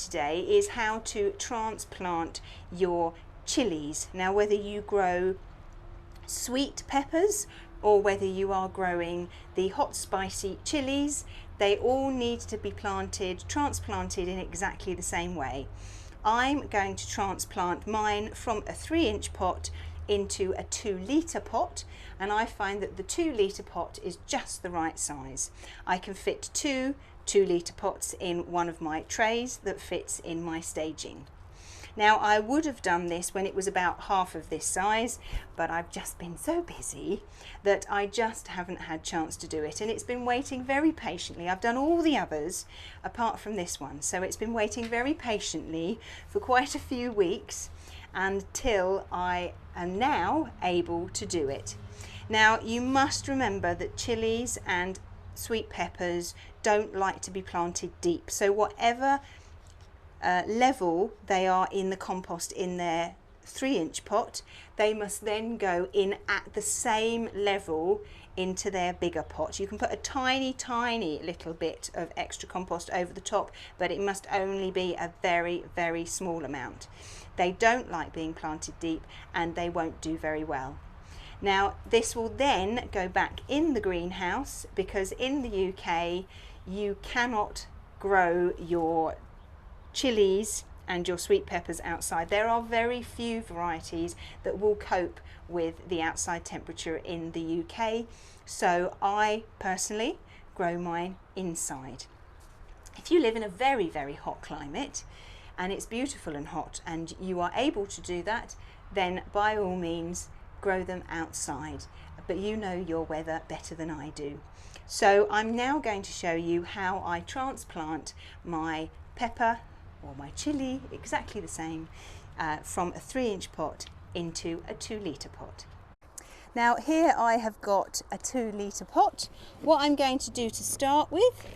today is how to transplant your chilies. Now, whether you grow sweet peppers or whether you are growing the hot spicy chilies, they all need to be transplanted in exactly the same way. I'm going to transplant mine from a 3-inch pot into a 2-litre pot, and I find that the 2-litre pot is just the right size. I can fit 2 2-litre pots in one of my trays that fits in my staging. Now, I would have done this when it was about half of this size, but I've just been so busy that I just haven't had chance to do it, and it's been waiting very patiently. I've done all the others apart from this one, so it's been waiting very patiently for quite a few weeks until I am now able to do it. Now, you must remember that chilies and sweet peppers don't like to be planted deep, so whatever level they are in the compost in their 3-inch pot, they must then go in at the same level into their bigger pot. You can put a tiny little bit of extra compost over the top, but it must only be a very small amount. They don't like being planted deep and they won't do very well. Now, this will then go back in the greenhouse, because in the UK you cannot grow your chilies and your sweet peppers outside. There are very few varieties that will cope with the outside temperature in the UK, so I personally grow mine inside. If you live in a very hot climate and it's beautiful and hot and you are able to do that, then by all means grow them outside, but you know your weather better than I do. So I'm now going to show you how I transplant my pepper or my chilli, exactly the same, from a 3-inch pot into a 2-litre pot. Now, here I have got a 2-litre pot. What I'm going to do to start with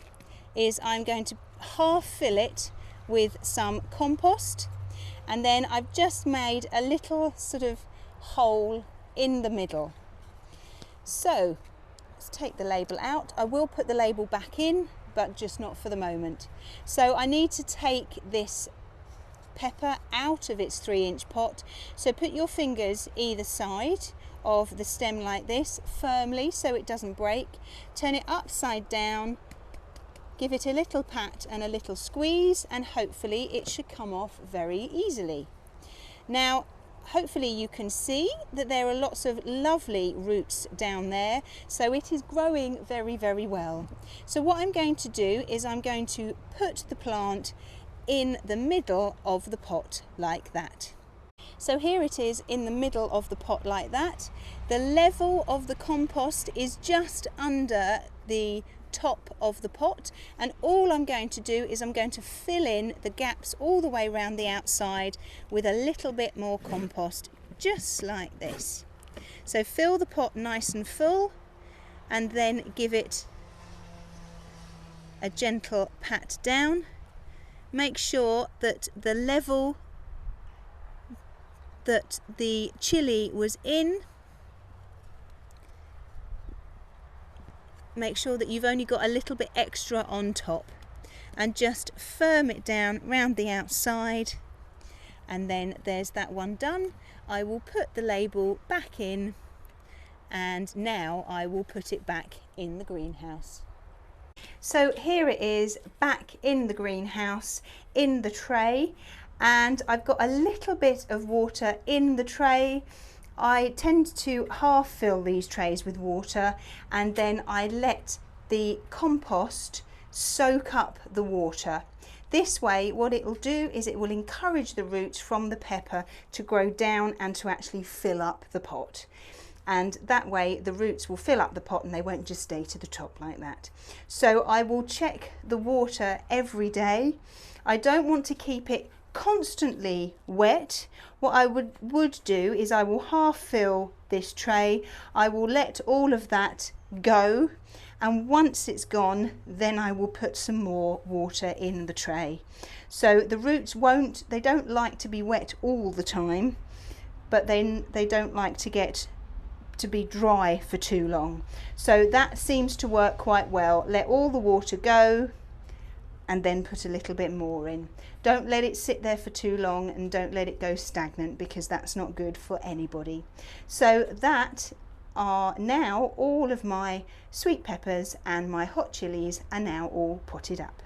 is I'm going to half fill it with some compost, and then I've just made a little sort of hole in the middle. So let's take the label out. I will put the label back in, but just not for the moment. So I need to take this pepper out of its 3-inch pot. So put your fingers either side of the stem like this, firmly so it doesn't break. Turn it upside down, give it a little pat and a little squeeze, and hopefully it should come off very easily. Now, hopefully you can see that there are lots of lovely roots down there, so it is growing very well. So what I'm going to do is I'm going to put the plant in the middle of the pot like that. So here it is in the middle of the pot like that. The level of the compost is just under the top of the pot, and all I'm going to do is I'm going to fill in the gaps all the way around the outside with a little bit more compost, just like this. So fill the pot nice and full and then give it a gentle pat down. Make sure that the level that the chili was in, make sure that you've only got a little bit extra on top, and just firm it down round the outside, and then there's that one done. I will put the label back in, and now I will put it back in the greenhouse. So here it is back in the greenhouse in the tray, and I've got a little bit of water in the tray. I tend to half fill these trays with water, and then I let the compost soak up the water. This way what it will do is it will encourage the roots from the pepper to grow down and to actually fill up the pot. And that way the roots will fill up the pot and they won't just stay to the top like that. So I will check the water every day. I don't want to keep it constantly wet. What I would do is I will half fill this tray, I will let all of that go, and once it's gone then I will put some more water in the tray. So the roots they don't like to be wet all the time, but then they don't like to be dry for too long. So that seems to work quite well. Let all the water go, and then put a little bit more in. Don't let it sit there for too long, and don't let it go stagnant, because that's not good for anybody. So that are now all of my sweet peppers, and my hot chilies are now all potted up.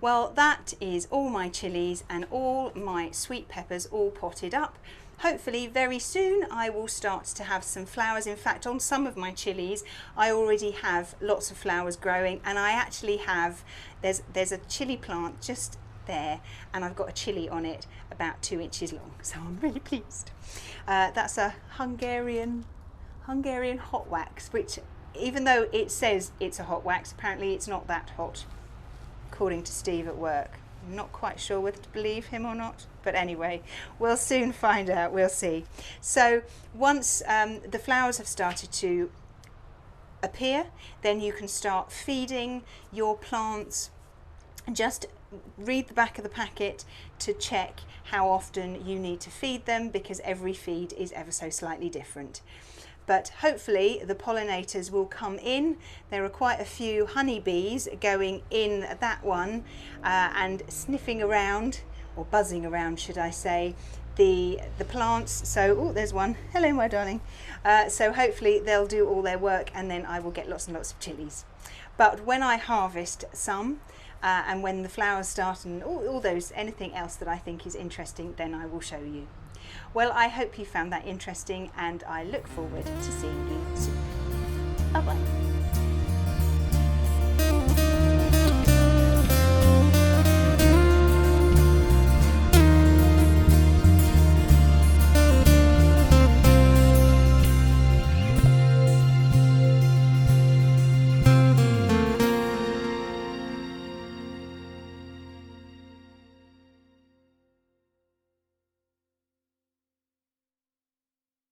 Well, that is all my chilies and all my sweet peppers all potted up. Hopefully very soon I will start to have some flowers. In fact, on some of my chilies I already have lots of flowers growing, and I actually have, there's a chili plant just there, and I've got a chili on it about 2 inches long, so I'm really pleased. That's a Hungarian hot wax, which, even though it says it's a hot wax, apparently it's not that hot, according to Steve at work. I'm not quite sure whether to believe him or not, but anyway, we'll soon find out, we'll see. So once the flowers have started to appear, then you can start feeding your plants. Just read the back of the packet to check how often you need to feed them, because every feed is ever so slightly different. But hopefully the pollinators will come in. There are quite a few honeybees going in that one and sniffing around, or buzzing around should I say, the plants. So, oh, there's one. Hello, my darling. So hopefully they'll do all their work, and then I will get lots and lots of chilies. But when I harvest some, and when the flowers start, and all those, anything else that I think is interesting, then I will show you. Well, I hope you found that interesting, and I look forward to seeing you soon. Bye bye.